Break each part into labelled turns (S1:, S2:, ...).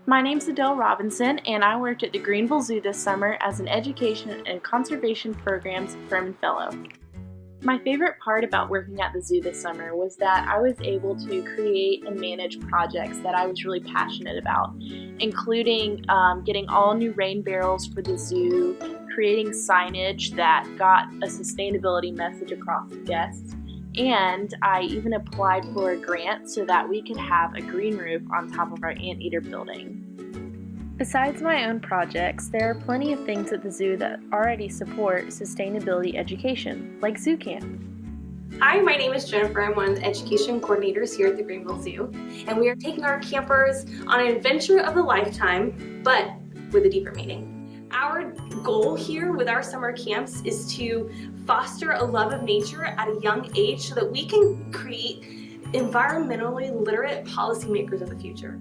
S1: My name's Adele Robinson, and I worked at the Greenville Zoo this summer as an education and conservation programs Furman Fellow. My favorite part about working at the zoo this summer was that I was able to create and manage projects that I was really passionate about, including getting all new rain barrels for the zoo, creating signage that got a sustainability message across to guests, and I even applied for a grant so that we could have a green roof on top of our anteater building. Besides my own projects, there are plenty of things at the zoo that already support sustainability education, like Zoo Camp.
S2: Hi, my name is Jennifer. I'm one of the education coordinators here at the Greenville Zoo, and we are taking our campers on an adventure of a lifetime, but with a deeper meaning. Our goal here with our summer camps is to foster a love of nature at a young age so that we can create environmentally literate policymakers of the future.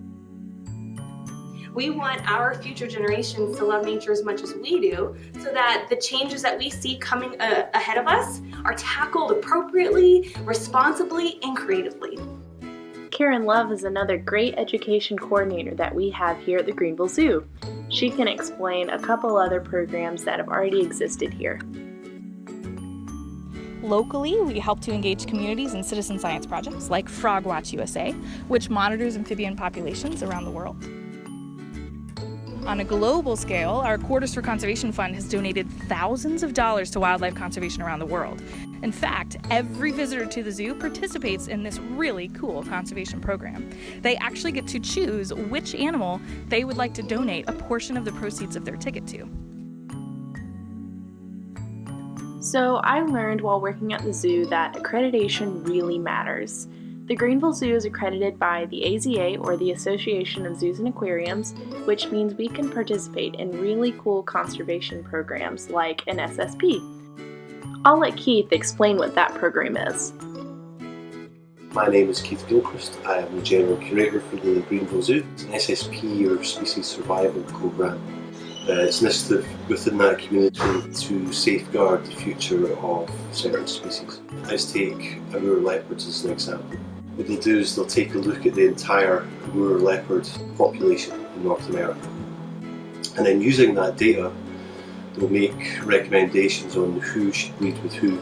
S2: We want our future generations to love nature as much as we do so that the changes that we see coming ahead of us are tackled appropriately, responsibly, and creatively.
S1: Karen Love is another great education coordinator that we have here at the Greenville Zoo. She can explain a couple other programs that have already existed here.
S3: Locally, we help to engage communities in citizen science projects like Frog Watch USA, which monitors amphibian populations around the world. On a global scale, our Quarters for Conservation Fund has donated thousands of dollars to wildlife conservation around the world. In fact, every visitor to the zoo participates in this really cool conservation program. They actually get to choose which animal they would like to donate a portion of the proceeds of their ticket to.
S1: So I learned while working at the zoo that accreditation really matters. The Greenville Zoo is accredited by the AZA, or the Association of Zoos and Aquariums, which means we can participate in really cool conservation programs like an SSP. I'll let Keith explain what that program is.
S4: My name is Keith Gilchrist. I am the General Curator for the Greenville Zoo. It's an SSP, or Species Survival Programme. It's an initiative within that community to safeguard the future of certain species. Let's take Amur leopards as an example. What they'll do is they'll take a look at the entire Amur leopard population in North America, and then using that data they'll make recommendations on who should breed with who.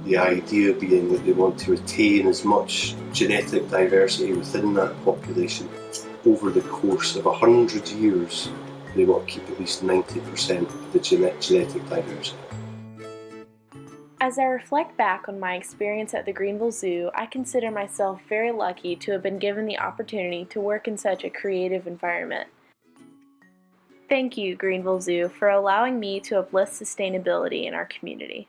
S4: The idea being that they want to retain as much genetic diversity within that population. Over the course of 100 years, they want to keep at least 90% of the genetic diversity.
S1: As I reflect back on my experience at the Greenville Zoo, I consider myself very lucky to have been given the opportunity to work in such a creative environment. Thank you, Greenville Zoo, for allowing me to uplift sustainability in our community.